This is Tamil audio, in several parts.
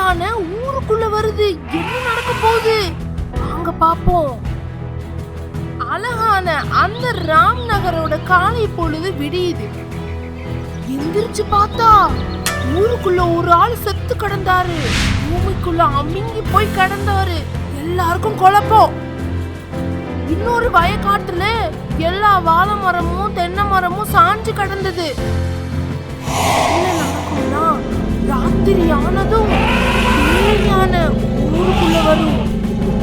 யானை ஊருக்குள்ள வருது. என்ன நடக்க போகுது வாங்க பாப்போம். அழகான அந்த ராம் நகரோட காலை பொழுது விடியுது. எந்திரிச்சு பார்த்தா ஊருக்குள்ள ஒரு ஆள் செத்து கிடந்தாரு. பூமிக்குள்ள அமிங்கி போய் கிடந்தாரு. எல்லாருக்கும் குழப்பம். இன்னொரு வயக்காட்டுல எல்லா வாழை மரமும் தென்னை மரமும் சாஞ்சு கிடந்தது. என்ன நடக்கும்னா ராத்திரி ஆனதும் யானை ஊருக்குள்ள வரும்.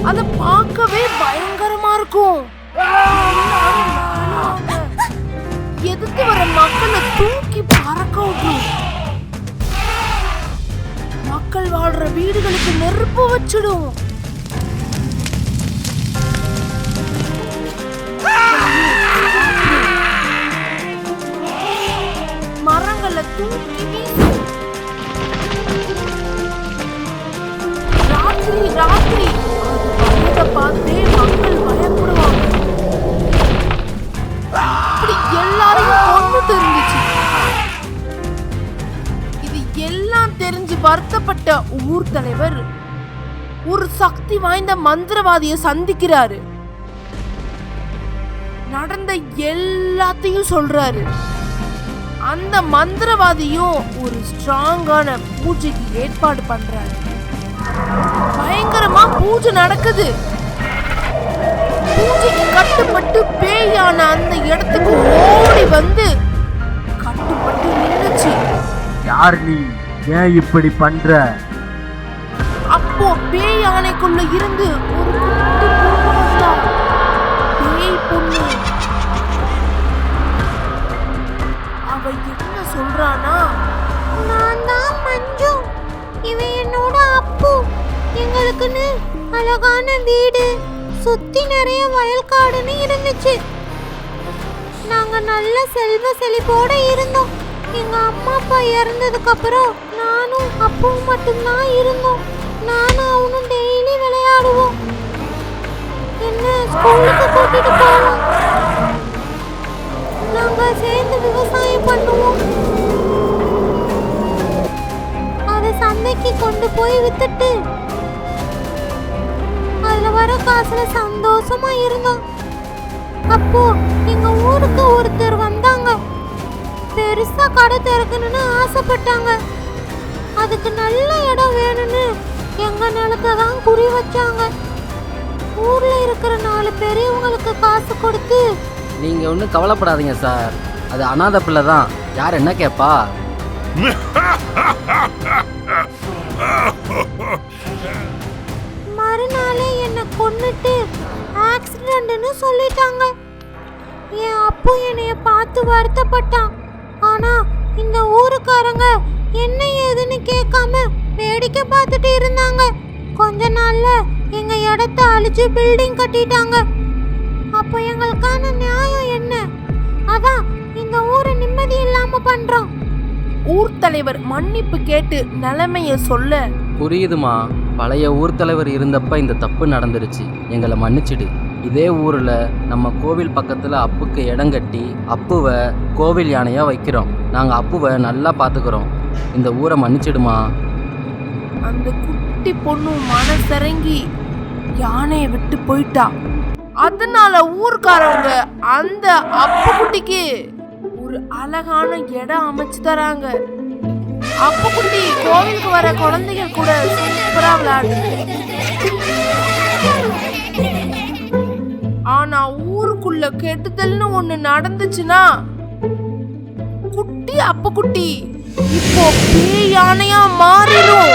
அத பார்க்கவே பயங்கரமா இருக்கும். எதிர்த்து வர மக்களை தூக்கி பறக்க விட்டுரும். மக்கள் வாழ்ற வீடுகளுக்கு நெருப்பு வச்சிடும். மரங்களை தூக்கி வீசும். ராத்திரி ராத்திரி அதை பார்த்தே மக்கள் பயப்படுவாங்க. அப்படி எல்லாரையும் கொண்டு தெரிஞ்சிச்சு. இது எல்லாம் தெரிஞ்சு வருத்தப்பட்ட ஊர் தலைவர் ஒரு சக்தி வாய்ந்த மந்திரவாதியை சந்திக்கிறாரு. நடந்த எல்லாத்தையும் சொல்றாரு. அந்த மந்திரவாதியும் ஒரு ஸ்ட்ராங்கான பூஜைக்கு ஏற்பாடு பண்றாரு. பயங்கரமா பூஜை நடக்குது. பூஜைக்கு கட்டுப்பட்டு பேயான அந்த இடத்துக்கு ஓடி வந்து கட்டுப்பட்டு நின்னுச்சு. யார் நீ? ஏன் இப்படி பண்ற? அப்போ பேய் யானைக்குள்ள இருந்து ஒரு குட்டி பொண்ணு வந்தா. பேய் பொண்ணு. அவ என்ன சொல்றானா, நான் தான் மஞ்சு, இவன் என்னோட அப்பு. எங்களுக்குன்னு அழகான வீடு, சுத்தி நிறைய வயல்காடுன்னு இருந்துச்சு. நாங்க நல்ல செல்வ செழிப்போட இருந்தோம். எங்க அம்மா அப்பா இறந்ததுக்கு அப்புறம் நானும் அப்புவும் மட்டும்தான் இருந்தோம். நானும் அவனும் டெய்லி விளையாடுவோம். என்ன ஸ்கூலுக்கு கூட்டிட்டு போவோம். நாங்க சேர்ந்து விவசாயம் பண்ணுவோம். அதை சந்தைக்கு கொண்டு போய் வித்துட்டு அதுல வர காசுல சந்தோஷமா இருந்தோம். அப்போ எங்க ஊருக்கு ஒருத்தர் வந்தாங்க. பெருசா கடை திறக்கணும்னு ஆசைப்பட்டாங்க. அதுக்கு நல்ல இடம் வேணும்னு எங்க நிலத்தை தான் குறி வச்சாங்க. ஊர்ல இருக்கிற 4 பெரியவங்களுக்கு காசு கொடுத்து, நீங்க ஒன்றும் கவலைப்படாதீங்க சார், அது அனாதை பிள்ளை தான், யார் என்ன கேட்பா. மறுநாளே என்னை கொன்னுட்டு ஆக்சிடென்ட்னு சொல்லிட்டாங்க. என் அப்பா என்னைய பார்த்து வருத்தப்பட்டான். ஆனா இந்த ஊருக்காரங்க என்ன ஏதுன்னு கேட்காம வேடிக்கை பார்த்துட்டு இருந்தாங்க. கொஞ்ச நாள்ல எங்க இடத்த அழிச்சு பில்டிங் கட்டிட்டாங்க. அப்போ எங்களுக்கான நியாயம் என்ன? அதான் இந்த ஊரை நிம்மதி இல்லாம பண்றோம். ஊர் தலைவர் மன்னிப்பு கேட்டு நிலைமைய சொல்ல, புரியுதுமா, பழைய ஊர் தலைவர் இருந்தப்ப இந்த தப்பு நடந்துருச்சு, எங்களை மன்னிச்சிடு. இதே ஊரில் நம்ம கோவில் பக்கத்தில் அப்புக்கு இடம் கட்டி அப்புவை கோவில் யானையாக வைக்கிறோம். நாங்கள் அப்புவை நல்லா பார்த்துக்கிறோம். இந்த ஊரை மன்னிச்சிடுமா. அந்த குட்டி பொண்ணு மனசிறங்கி யானையை விட்டு போயிட்டா. அதனால ஊர்க்காரங்க அந்த அப்பு குட்டிக்கு ஒரு அழகான இடம் அமைச்சு தராங்க. அப்பு குட்டி கோவிலுக்கு வர குழந்தைகள் கூட சூப்பரா விளையாடுது. ஆனா ஊருக்குள்ள கெட்டுதல்னு ஒண்ணு நடந்துச்சுன்னா, குட்டி அப்பு குட்டி இப்போ பேய் யானையா மாறிடும்.